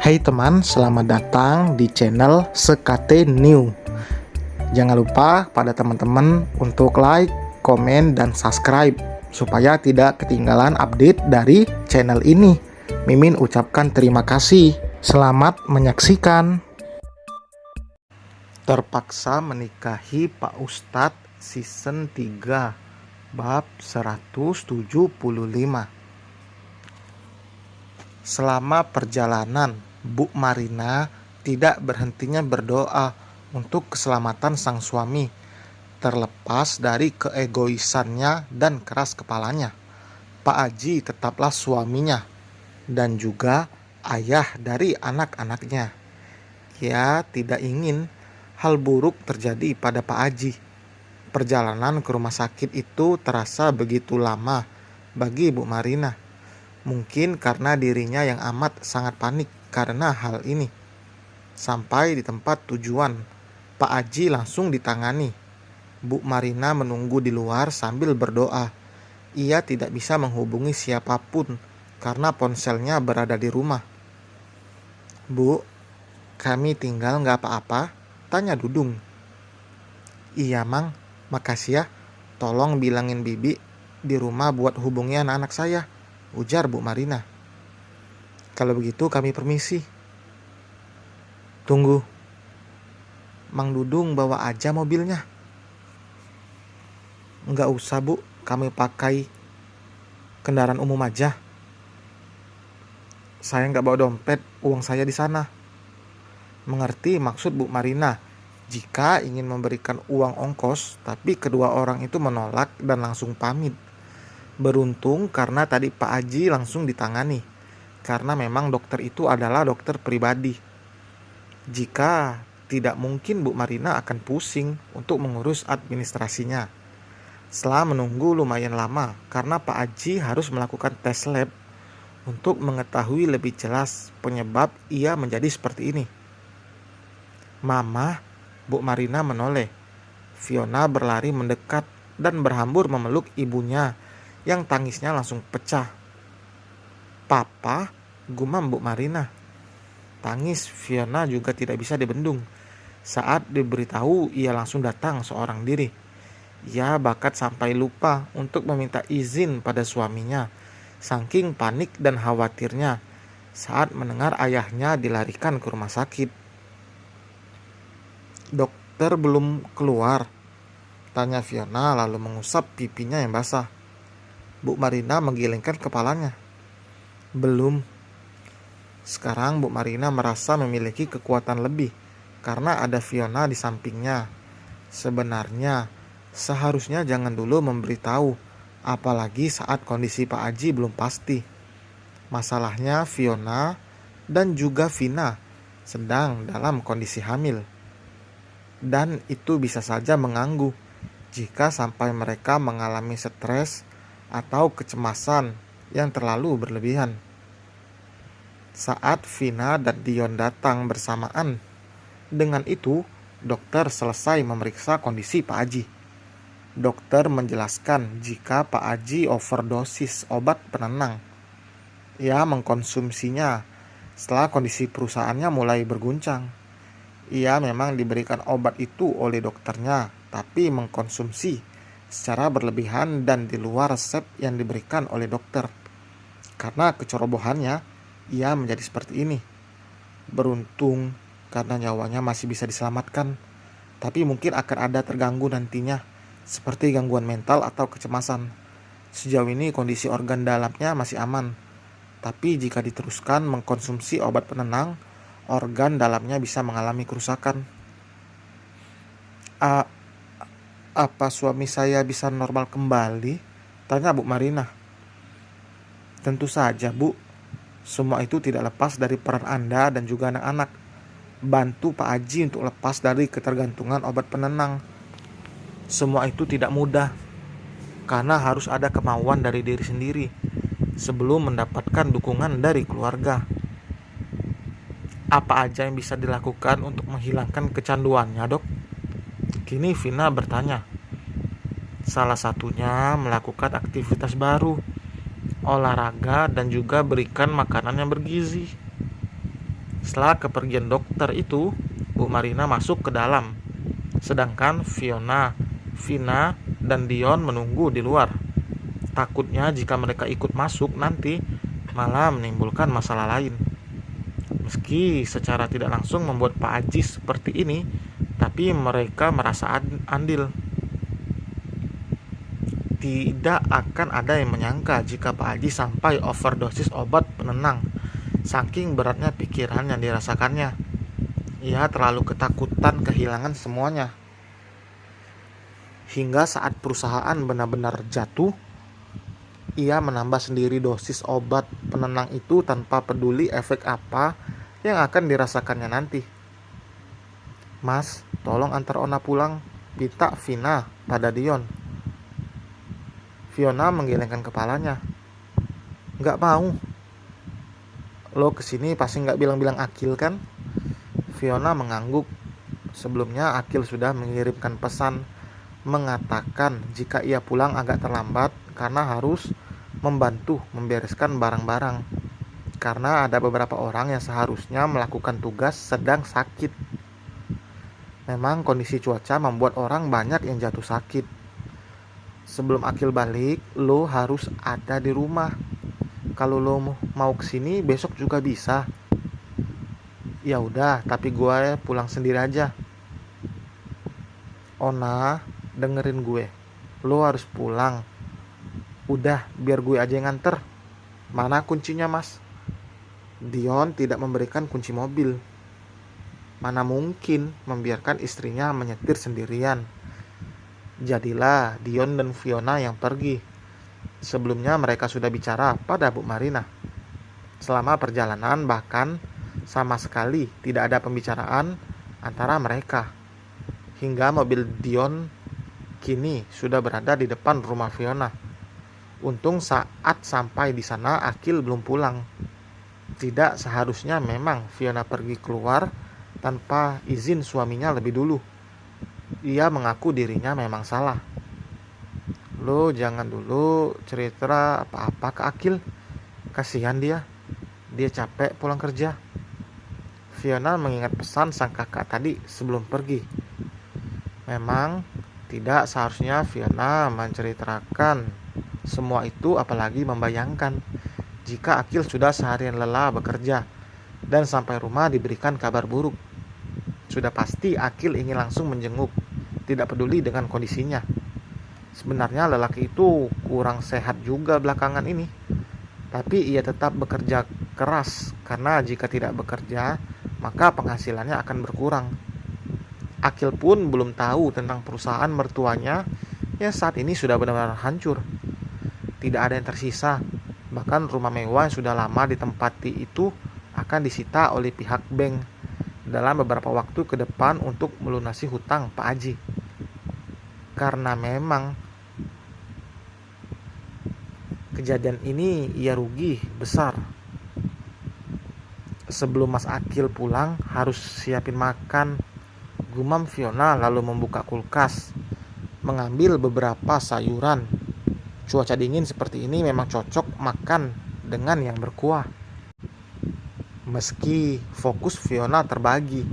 Hai teman, selamat datang di channel Sekate New. Jangan lupa pada teman-teman untuk like, komen, dan subscribe supaya tidak ketinggalan update dari channel ini. Mimin ucapkan terima kasih. Selamat menyaksikan. Terpaksa menikahi Pak Ustadz season 3 bab 175. Selama perjalanan, Bu Marina tidak berhentinya berdoa untuk keselamatan sang suami, terlepas dari keegoisannya dan keras kepalanya. Pak Aji tetaplah suaminya dan juga ayah dari anak-anaknya. Ia tidak ingin hal buruk terjadi pada Pak Aji. Perjalanan ke rumah sakit itu terasa begitu lama bagi Bu Marina. Mungkin karena dirinya yang amat sangat panik karena hal ini. Sampai di tempat tujuan, Pak Aji langsung ditangani. Bu Marina menunggu di luar sambil berdoa. Ia tidak bisa menghubungi siapapun karena ponselnya berada di rumah. "Bu, kami tinggal nggak apa-apa?" tanya Dudung. "Iya, Mang. Makasih ya. Tolong bilangin Bibi di rumah buat hubungi anak-anak saya," ujar Bu Marina. "Kalau begitu kami permisi." "Tunggu. Mang Dudung bawa aja mobilnya." "Nggak usah, Bu. Kami pakai kendaraan umum aja. Saya nggak bawa dompet, uang saya di sana." Mengerti maksud Bu Marina jika ingin memberikan uang ongkos, tapi kedua orang itu menolak dan langsung pamit. Beruntung karena tadi Pak Aji langsung ditangani, karena memang dokter itu adalah dokter pribadi. Jika tidak, mungkin Bu Marina akan pusing untuk mengurus administrasinya. Setelah menunggu lumayan lama, karena Pak Aji harus melakukan tes lab untuk mengetahui lebih jelas penyebab ia menjadi seperti ini. "Mama," Bu Marina menoleh. Fiona berlari mendekat dan berhambur memeluk ibunya yang tangisnya langsung pecah. "Papa," gumam Bu Marina. Tangis Fiona juga tidak bisa dibendung. Saat diberitahu, ia langsung datang seorang diri. Ia bahkan sampai lupa untuk meminta izin pada suaminya, saking panik dan khawatirnya saat mendengar ayahnya dilarikan ke rumah sakit. "Dokter belum keluar?" tanya Fiona lalu mengusap pipinya yang basah. Bu Marina menggelengkan kepalanya. "Belum." Sekarang Bu Marina merasa memiliki kekuatan lebih karena ada Fiona di sampingnya. Sebenarnya seharusnya jangan dulu memberitahu, apalagi saat kondisi Pak Aji belum pasti. Masalahnya Fiona dan juga Vina sedang dalam kondisi hamil. Dan itu bisa saja mengganggu jika sampai mereka mengalami stres atau kecemasan yang terlalu berlebihan. Saat Vina dan Dion datang bersamaan, dengan itu dokter selesai memeriksa kondisi Pak Aji. Dokter menjelaskan jika Pak Aji overdosis obat penenang. Ia mengkonsumsinya setelah kondisi perusahaannya mulai berguncang. Ia memang diberikan obat itu oleh dokternya, tapi mengkonsumsi secara berlebihan dan di luar resep yang diberikan oleh dokter. Karena kecerobohannya, ia menjadi seperti ini. Beruntung karena nyawanya masih bisa diselamatkan, tapi mungkin akan ada terganggu nantinya, seperti gangguan mental atau kecemasan. Sejauh ini kondisi organ dalamnya masih aman, tapi jika diteruskan mengkonsumsi obat penenang, organ dalamnya bisa mengalami kerusakan. Apa suami saya bisa normal kembali?" tanya Bu Marina. "Tentu saja, Bu. Semua itu tidak lepas dari peran Anda dan juga anak-anak. Bantu Pak Aji untuk lepas dari ketergantungan obat penenang. Semua itu tidak mudah, karena harus ada kemauan dari diri sendiri sebelum mendapatkan dukungan dari keluarga." "Apa aja yang bisa dilakukan untuk menghilangkan kecanduannya, Dok?" Kini Vina bertanya. "Salah satunya melakukan aktivitas baru, olahraga, dan juga berikan makanan yang bergizi." Setelah kepergian dokter itu, Bu Marina masuk ke dalam, sedangkan Fiona, Vina, dan Dion menunggu di luar. Takutnya jika mereka ikut masuk nanti malah menimbulkan masalah lain. Meski secara tidak langsung membuat Pak Haji seperti ini, tapi mereka merasa andil. Tidak akan ada yang menyangka jika Pak Haji sampai overdosis obat penenang. Saking beratnya pikiran yang dirasakannya, ia terlalu ketakutan kehilangan semuanya. Hingga saat perusahaan benar-benar jatuh, ia menambah sendiri dosis obat penenang itu tanpa peduli efek apa yang akan dirasakannya nanti. "Mas, tolong antar Ona pulang," pinta Vina pada Dion. Fiona menggelengkan kepalanya. "Nggak mau. Lo kesini pasti nggak bilang-bilang Akil kan?" Fiona mengangguk. Sebelumnya Akil sudah mengirimkan pesan mengatakan jika ia pulang agak terlambat karena harus membantu membereskan barang-barang. Karena ada beberapa orang yang seharusnya melakukan tugas sedang sakit. Memang kondisi cuaca membuat orang banyak yang jatuh sakit. Sebelum Akil balik, lo harus ada di rumah. Kalau lo mau kesini besok juga bisa. "Ya udah, tapi gue pulang sendiri aja." "Ona, dengerin gue. Lo harus pulang. Udah, biar gue aja yang nganter." "Mana kuncinya, Mas?" Dion tidak memberikan kunci mobil. Mana mungkin membiarkan istrinya menyetir sendirian. Jadilah Dion dan Fiona yang pergi. Sebelumnya mereka sudah bicara pada Bu Marina. Selama perjalanan bahkan sama sekali tidak ada pembicaraan antara mereka. Hingga mobil Dion kini sudah berada di depan rumah Fiona. Untung saat sampai di sana Akil belum pulang. Tidak seharusnya memang Fiona pergi keluar tanpa izin suaminya lebih dulu. Ia mengaku dirinya memang salah. "Lo jangan dulu cerita apa-apa ke Akil. Kasihan dia. Dia capek pulang kerja." Fiona mengingat pesan sang kakak tadi sebelum pergi. Memang tidak seharusnya Fiona menceritakan semua itu, apalagi membayangkan jika Akil sudah seharian lelah bekerja dan sampai rumah diberikan kabar buruk. Sudah pasti Akil ingin langsung menjenguk, tidak peduli dengan kondisinya. Sebenarnya lelaki itu kurang sehat juga belakangan ini, tapi ia tetap bekerja keras karena jika tidak bekerja, maka penghasilannya akan berkurang. Akil pun belum tahu tentang perusahaan mertuanya yang saat ini sudah benar-benar hancur. Tidak ada yang tersisa, bahkan rumah mewah yang sudah lama ditempati itu akan disita oleh pihak bank dalam beberapa waktu ke depan untuk melunasi hutang Pak Haji. Karena memang kejadian ini ia rugi besar. Sebelum Mas Akil pulang harus siapin makan, gumam Fiona lalu membuka kulkas, mengambil beberapa sayuran. Cuaca dingin seperti ini memang cocok makan dengan yang berkuah. Meski fokus Fiona terbagi,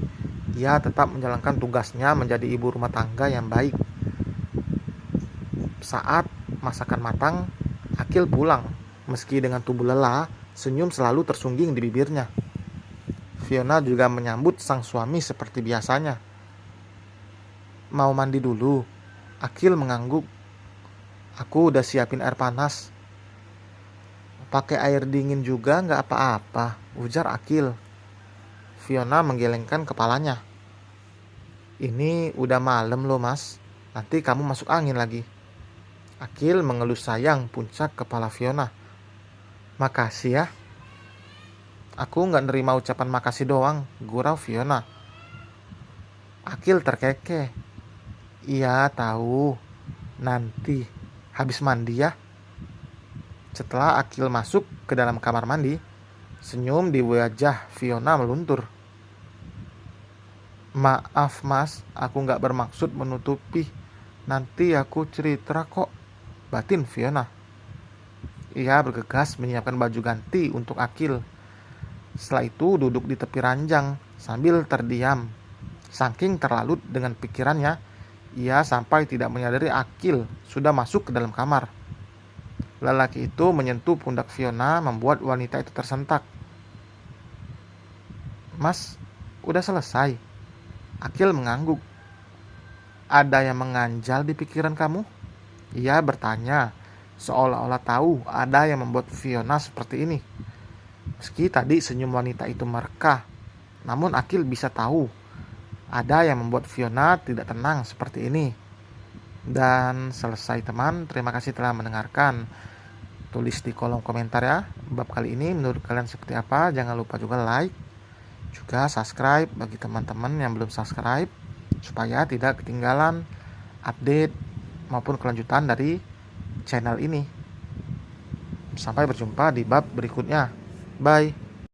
ia tetap menjalankan tugasnya menjadi ibu rumah tangga yang baik. Saat masakan matang, Akil pulang. Meski dengan tubuh lelah, senyum selalu tersungging di bibirnya. Fiona juga menyambut sang suami seperti biasanya. "Mau mandi dulu?" Akil mengangguk. "Aku udah siapin air panas." "Pakai air dingin juga nggak apa-apa," ujar Akil. Fiona menggelengkan kepalanya. "Ini udah malam loh, Mas. Nanti kamu masuk angin lagi." Akil mengelus sayang puncak kepala Fiona. "Makasih ya." "Aku nggak nerima ucapan makasih doang," gurau Fiona. Akil terkekeh. "Iya tahu. Nanti habis mandi ya." Setelah Akil masuk ke dalam kamar mandi, senyum di wajah Fiona meluntur. "Maaf Mas, aku gak bermaksud menutupi. Nanti aku cerita kok," batin Fiona. Ia bergegas menyiapkan baju ganti untuk Akil. Setelah itu duduk di tepi ranjang sambil terdiam. Saking terlalu dengan pikirannya, ia sampai tidak menyadari Akil sudah masuk ke dalam kamar. Lelaki itu menyentuh pundak Fiona membuat wanita itu tersentak. "Mas, udah selesai?" Akil mengangguk. "Ada yang mengganjal di pikiran kamu?" Ia bertanya, seolah-olah tahu ada yang membuat Fiona seperti ini. Meski tadi senyum wanita itu merekah, namun Akil bisa tahu ada yang membuat Fiona tidak tenang seperti ini. Dan selesai teman, terima kasih telah mendengarkan. Tulis di kolom komentar ya, bab kali ini menurut kalian seperti apa. Jangan lupa juga like, juga subscribe bagi teman-teman yang belum subscribe, supaya tidak ketinggalan update maupun kelanjutan dari channel ini. Sampai berjumpa di bab berikutnya. Bye.